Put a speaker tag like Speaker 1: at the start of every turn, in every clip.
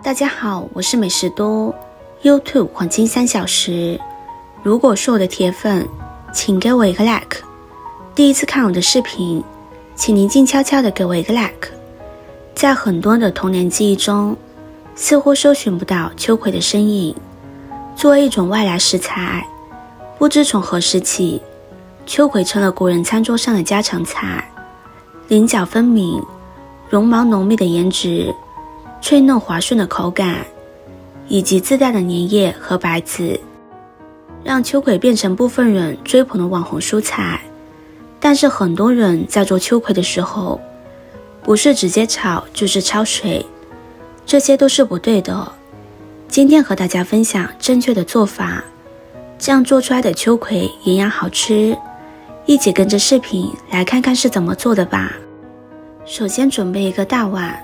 Speaker 1: 大家好，我是美食多 YouTube 黄金3小时。如果是我的铁粉，请给我一个 like。第一次看我的视频，请您静悄悄地给我一个 like。在很多的童年记忆中，似乎搜寻不到秋葵的身影。作为一种外来食材，不知从何时起，秋葵成了国人餐桌上的家常菜。棱角分明，绒毛浓密的颜值，脆嫩滑顺的口感，以及自带的粘液和白子，让秋葵变成部分人追捧的网红蔬菜。但是很多人在做秋葵的时候，不是直接炒就是焯水，这些都是不对的。今天和大家分享正确的做法，这样做出来的秋葵营养好吃。一起跟着视频来看看是怎么做的吧。首先准备一个大碗，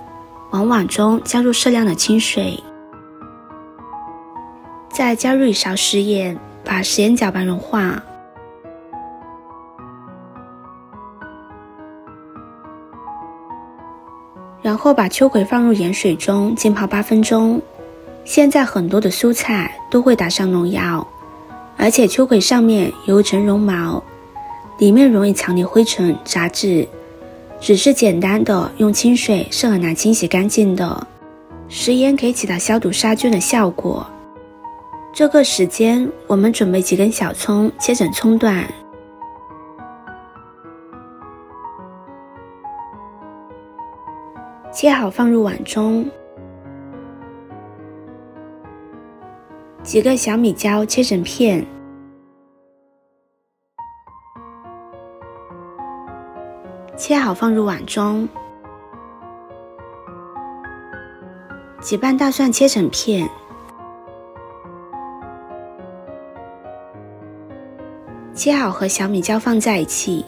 Speaker 1: 往碗中加入适量的清水，再加入1勺食盐，把食盐搅拌融化。然后把秋葵放入盐水中浸泡8分钟。现在很多的蔬菜都会打上农药，而且秋葵上面有一层绒毛，里面容易藏匿灰尘杂质，只是简单的用清水是很难清洗干净的。食盐可以起到消毒杀菌的效果。这个时间我们准备几根小葱，切成葱段，切好放入碗中。几个小米椒切成片，切好放入碗中。几瓣大蒜切成片，切好和小米椒放在一起。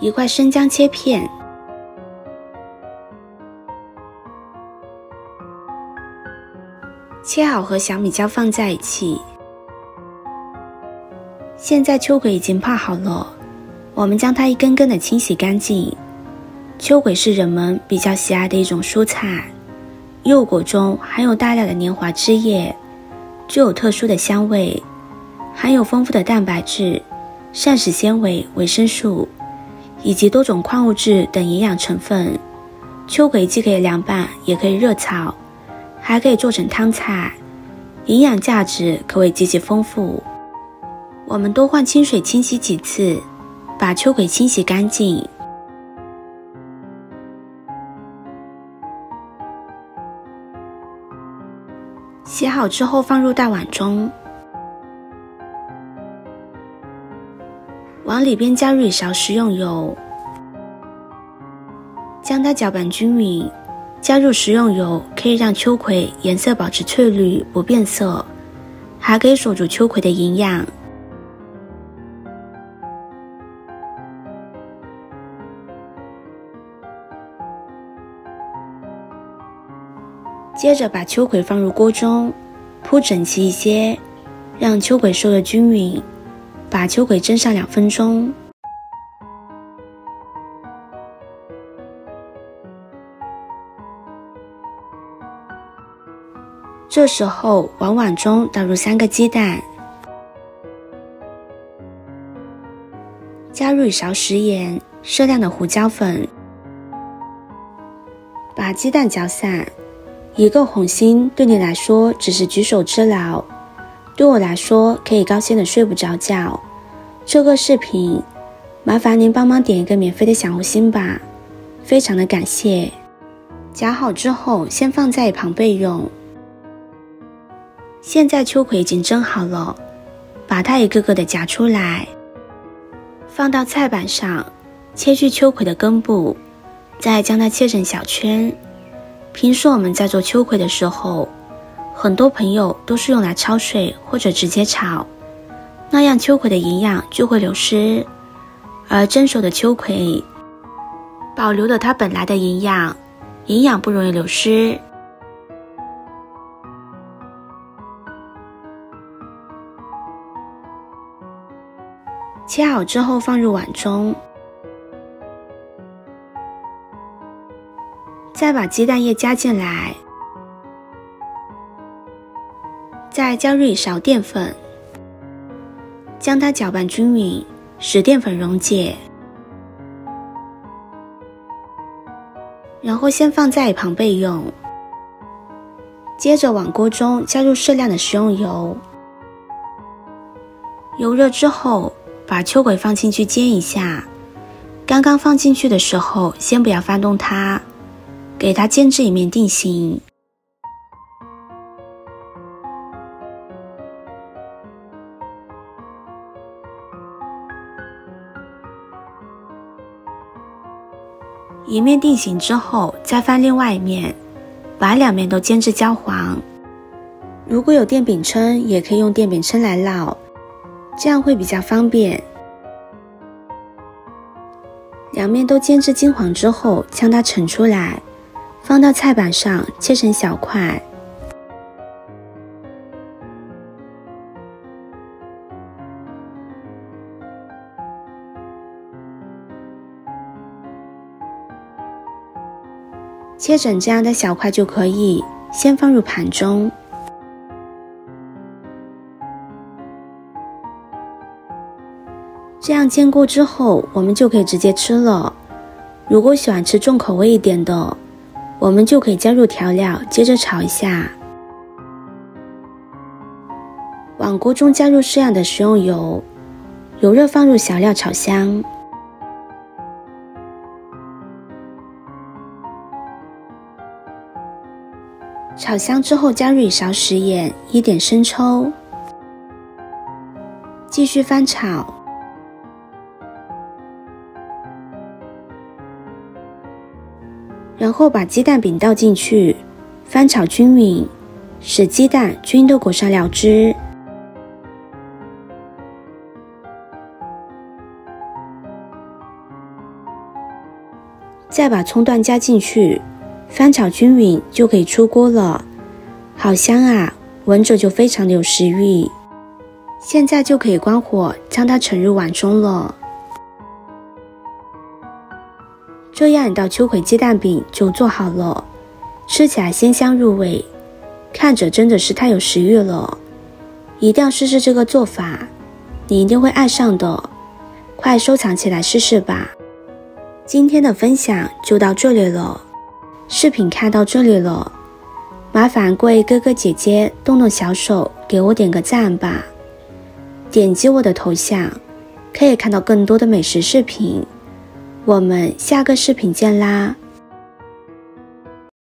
Speaker 1: 1块生姜切片，切好和小米椒放在一起。现在秋葵已经泡好了，我们将它一根根的清洗干净。秋葵是人们比较喜爱的一种蔬菜，柚果中含有大量的黏滑汁液，具有特殊的香味，含有丰富的蛋白质、膳食纤维、维生素以及多种矿物质等营养成分。秋葵既可以凉拌，也可以热炒，还可以做成汤菜，营养价值可谓极其丰富。我们多换清水清洗几次，把秋葵清洗干净。洗好之后放入大碗中，往里边加入1勺食用油，将它搅拌均匀。加入食用油可以让秋葵颜色保持翠绿不变色，还可以锁住秋葵的营养。接着把秋葵放入锅中，铺整齐一些，让秋葵收得均匀，把秋葵蒸上2分钟。这时候往碗中倒入3个鸡蛋，加入1勺食盐，适量的胡椒粉，把鸡蛋搅散。1个红心对你来说只是举手之劳，对我来说可以高兴的睡不着觉。这个视频麻烦您帮忙点一个免费的小红心吧，非常的感谢。搅好之后先放在一旁备用。现在秋葵已经蒸好了，把它一个个的夹出来，放到菜板上，切去秋葵的根部，再将它切成小圈。平时我们在做秋葵的时候，很多朋友都是用来焯水或者直接炒，那样秋葵的营养就会流失。而蒸熟的秋葵保留了它本来的营养，营养不容易流失。切好之后放入碗中，再把鸡蛋液加进来，再加入1勺淀粉，将它搅拌均匀，使淀粉溶解。然后先放在一旁备用。接着往锅中加入适量的食用油，油热之后，把秋葵放进去煎一下。刚刚放进去的时候，先不要翻动它，给它煎至一面定型。一面定型之后，再翻另外一面，把2面都煎至焦黄。如果有电饼铛，也可以用电饼铛来烙，这样会比较方便。2面都煎至金黄之后，将它盛出来，放到菜板上切成小块。切成这样的小块就可以，先放入盘中。这样煎过之后，我们就可以直接吃了。如果喜欢吃重口味一点的，我们就可以加入调料，接着炒一下。往锅中加入适量的食用油，油热放入小料炒香。炒香之后，加入1勺食盐，1点生抽，继续翻炒。然后把鸡蛋饼倒进去，翻炒均匀，使鸡蛋均匀地裹上料汁。再把葱段加进去，翻炒均匀就可以出锅了。好香啊，闻着就非常的有食欲。现在就可以关火，将它盛入碗中了。这样一道秋葵鸡蛋饼就做好了，吃起来鲜香入味，看着真的是太有食欲了。一定要试试这个做法，你一定会爱上的，快收藏起来试试吧。今天的分享就到这里了，视频看到这里了，麻烦各位哥哥姐姐动动小手给我点个赞吧。点击我的头像，可以看到更多的美食视频。我们下个视频见啦！